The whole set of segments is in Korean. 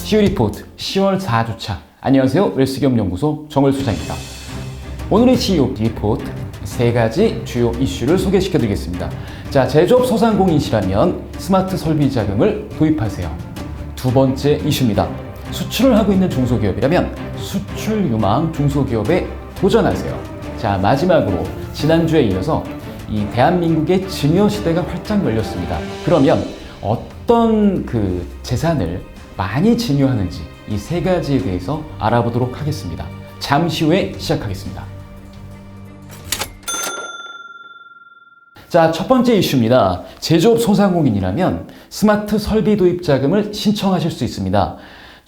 CU 리포트 10월 4주차. 안녕하세요. 웰스기업연구소 정월수장입니다. 오늘의 CU 리포트 3가지 주요 이슈를 소개시켜 드리겠습니다. 자, 제조업 소상공인이시라면 스마트 설비 자금을 도입하세요. 두 번째 이슈입니다. 수출을 하고 있는 중소기업이라면 수출 유망 중소기업에 도전하세요. 자, 마지막으로 지난주에 이어서 이 대한민국의 증여 시대가 활짝 열렸습니다. 그러면 어떤 재산을 많이 증여하는지 이 3가지에 대해서 알아보도록 하겠습니다. 잠시 후에 시작하겠습니다. 자, 첫 번째 이슈입니다. 제조업 소상공인이라면 스마트 설비 도입 자금을 신청하실 수 있습니다.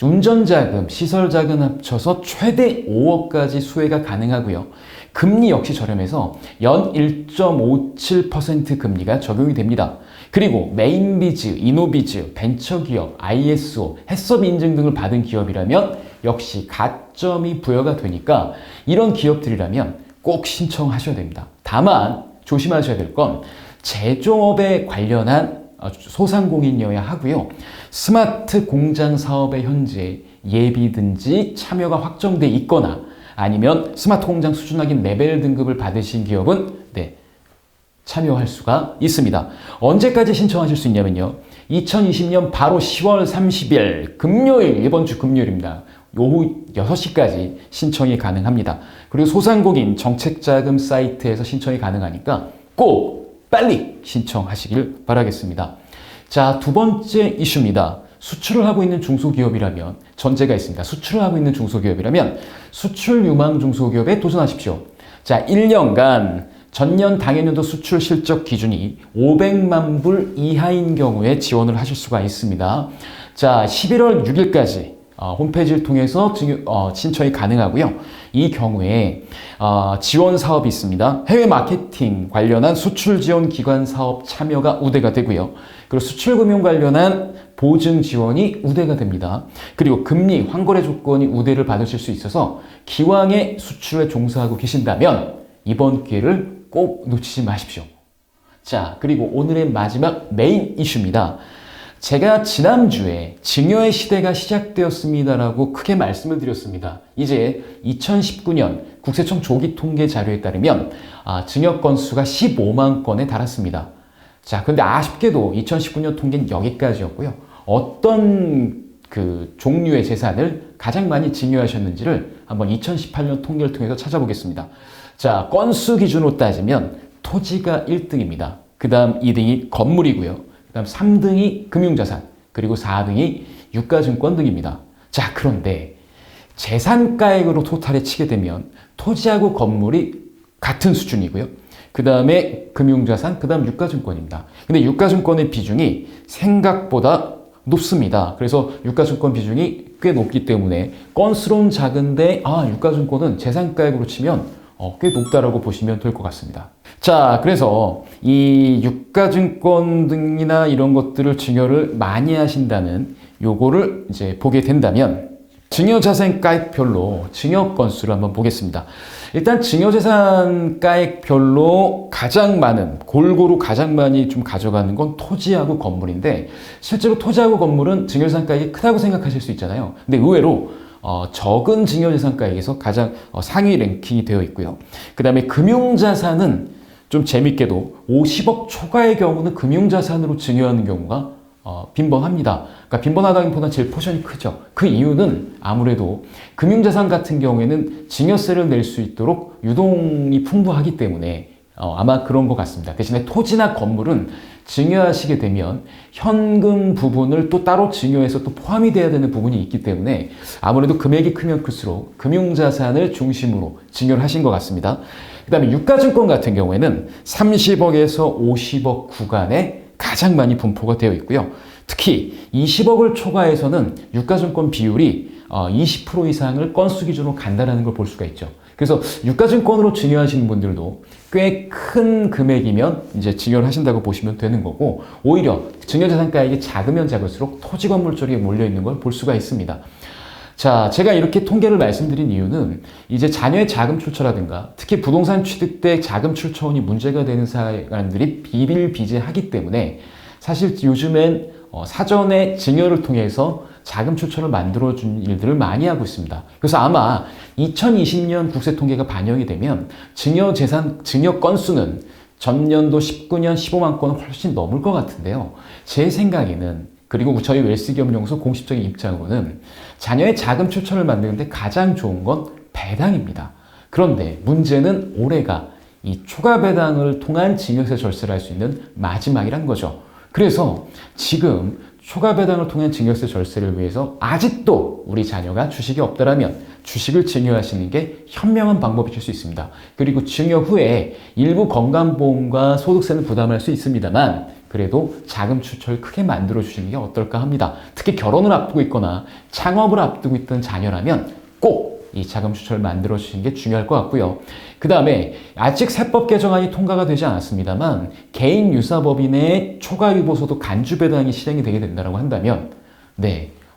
운전자금, 시설자금 합쳐서 최대 5억까지 수혜가 가능하고요. 금리 역시 저렴해서 연 1.57% 금리가 적용이 됩니다. 그리고 메인비즈, 이노비즈, 벤처기업, ISO, 해썹 인증 등을 받은 기업이라면 역시 가점이 부여가 되니까 이런 기업들이라면 꼭 신청하셔야 됩니다. 다만 조심하셔야 될 건 제조업에 관련한 소상공인이어야 하고요. 스마트 공장 사업에 현재 예비든지 참여가 확정돼 있거나 아니면 스마트 공장 수준 확인 레벨 등급을 받으신 기업은 참여할 수가 있습니다. 언제까지 신청하실 수 있냐면요. 2020년 바로 10월 30일 금요일, 이번 주 금요일입니다. 오후 6시까지 신청이 가능합니다. 그리고 소상공인 정책자금 사이트에서 신청이 가능하니까 꼭 빨리 신청하시길 바라겠습니다. 자, 두 번째 이슈입니다. 수출을 하고 있는 중소기업이라면 전제가 있습니다. 수출을 하고 있는 중소기업이라면 수출 유망 중소기업에 도전하십시오. 자, 1년간 전년 당해년도 수출 실적 기준이 500만 불 이하인 경우에 지원을 하실 수가 있습니다. 자, 11월 6일까지 홈페이지를 통해서 신청이 가능하고요. 이 경우에 지원 사업이 있습니다. 해외 마케팅 관련한 수출 지원 기관 사업 참여가 우대가 되고요. 그리고 수출 금융 관련한 보증 지원이 우대가 됩니다. 그리고 금리, 환거래 조건이 우대를 받으실 수 있어서 기왕에 수출에 종사하고 계신다면 이번 기회를 꼭 놓치지 마십시오. 자, 그리고 오늘의 마지막 메인 이슈입니다. 제가 지난주에 증여의 시대가 시작되었습니다라고 크게 말씀을 드렸습니다. 이제 2019년 국세청 조기 통계 자료에 따르면 증여 건수가 15만 건에 달았습니다. 자, 근데 아쉽게도 2019년 통계는 여기까지였고요. 어떤 종류의 재산을 가장 많이 증여하셨는지를 한번 2018년 통계를 통해서 찾아보겠습니다. 자, 건수 기준으로 따지면 토지가 1등입니다. 그 다음 2등이 건물이고요. 그 다음 3등이 금융자산, 그리고 4등이 유가증권 등입니다. 자, 그런데 재산가액으로 토탈에 치게 되면 토지하고 건물이 같은 수준이고요. 그 다음에 금융자산, 그 다음 유가증권입니다. 근데 유가증권의 비중이 생각보다 높습니다. 그래서 유가증권 비중이 꽤 높기 때문에 건수로는 작은데 유가증권은 재산가액으로 치면 꽤 높다라고 보시면 될 것 같습니다. 자, 그래서 이 유가증권 등이나 이런 것들을 증여를 많이 하신다는 요거를 이제 보게 된다면 증여자산가액별로 증여 건수를 한번 보겠습니다. 일단 증여재산가액별로 가장 많은, 골고루 가장 많이 좀 가져가는 건 토지하고 건물인데 실제로 토지하고 건물은 증여재산가액이 크다고 생각하실 수 있잖아요. 근데 의외로 적은 증여재산가액에서 가장 상위 랭킹이 되어 있고요. 그 다음에 금융자산은 좀 재밌게도 50억 초과의 경우는 금융자산으로 증여하는 경우가 빈번합니다. 그러니까 빈번하다기보다 제일 포션이 크죠. 그 이유는 아무래도 금융자산 같은 경우에는 증여세를 낼 수 있도록 유동이 풍부하기 때문에 아마 그런 것 같습니다. 대신에 토지나 건물은 증여하시게 되면 현금 부분을 또 따로 증여해서 또 포함이 돼야 되는 부분이 있기 때문에 아무래도 금액이 크면 클수록 금융자산을 중심으로 증여를 하신 것 같습니다. 그 다음에 유가증권 같은 경우에는 30억에서 50억 구간에 가장 많이 분포가 되어 있고요. 특히 20억을 초과해서는 유가증권 비율이 20% 이상을 건수 기준으로 간다는 걸 볼 수가 있죠. 그래서 유가증권으로 증여하시는 분들도 꽤 큰 금액이면 이제 증여를 하신다고 보시면 되는 거고, 오히려 증여자산가액이 작으면 작을수록 토지 건물 쪽에 몰려 있는 걸 볼 수가 있습니다. 자, 제가 이렇게 통계를 말씀드린 이유는 이제 자녀의 자금 출처라든가 특히 부동산 취득 때 자금 출처원이 문제가 되는 사람들이 비일비재하기 때문에 사실 요즘엔 사전에 증여를 통해서 자금 출처를 만들어준 일들을 많이 하고 있습니다. 그래서 아마 2020년 국세 통계가 반영이 되면 증여 건수는 전년도 19년 15만 건은 훨씬 넘을 것 같은데요. 제 생각에는, 그리고 저희 웰스기업연구소 공식적인 입장으로는 자녀의 자금 출처를 만드는데 가장 좋은 건 배당입니다. 그런데 문제는 올해가 이 초과 배당을 통한 증여세 절세를 할 수 있는 마지막이란 거죠. 그래서 지금 초과 배당을 통한 증여세 절세를 위해서 아직도 우리 자녀가 주식이 없다라면 주식을 증여하시는 게 현명한 방법이실 수 있습니다. 그리고 증여 후에 일부 건강보험과 소득세는 부담할 수 있습니다만 그래도 자금 출처를 크게 만들어 주시는 게 어떨까 합니다. 특히 결혼을 앞두고 있거나 창업을 앞두고 있던 자녀라면 꼭 이 자금 출처를 만들어 주시는 게 중요할 것 같고요. 그 다음에 아직 세법 개정안이 통과가 되지 않았습니다만 개인 유사법인의 초과유보소득 간주 배당이 실행이 되게 된다고 한다면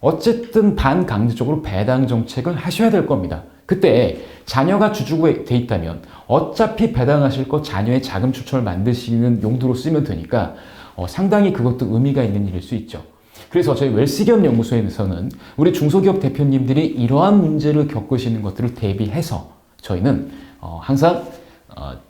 어쨌든 반강제적으로 배당 정책을 하셔야 될 겁니다. 그때 자녀가 주주가 돼 있다면 어차피 배당하실 거 자녀의 자금 출처를 만드시는 용도로 쓰면 되니까 상당히 그것도 의미가 있는 일일 수 있죠. 그래서 저희 웰스기업연구소에서는 우리 중소기업 대표님들이 이러한 문제를 겪으시는 것들을 대비해서 저희는 항상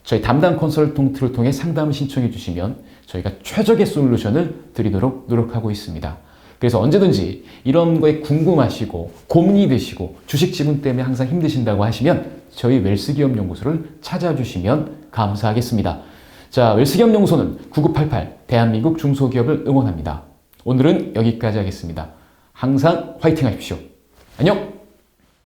저희 담당 컨설턴트를 통해 상담을 신청해 주시면 저희가 최적의 솔루션을 드리도록 노력하고 있습니다. 그래서 언제든지 이런 거에 궁금하시고 고민이 되시고 주식 지분 때문에 항상 힘드신다고 하시면 저희 웰스기업연구소를 찾아주시면 감사하겠습니다. 자, 웰스기업연구소는 9988 대한민국 중소기업을 응원합니다. 오늘은 여기까지 하겠습니다. 항상 화이팅 하십시오. 안녕!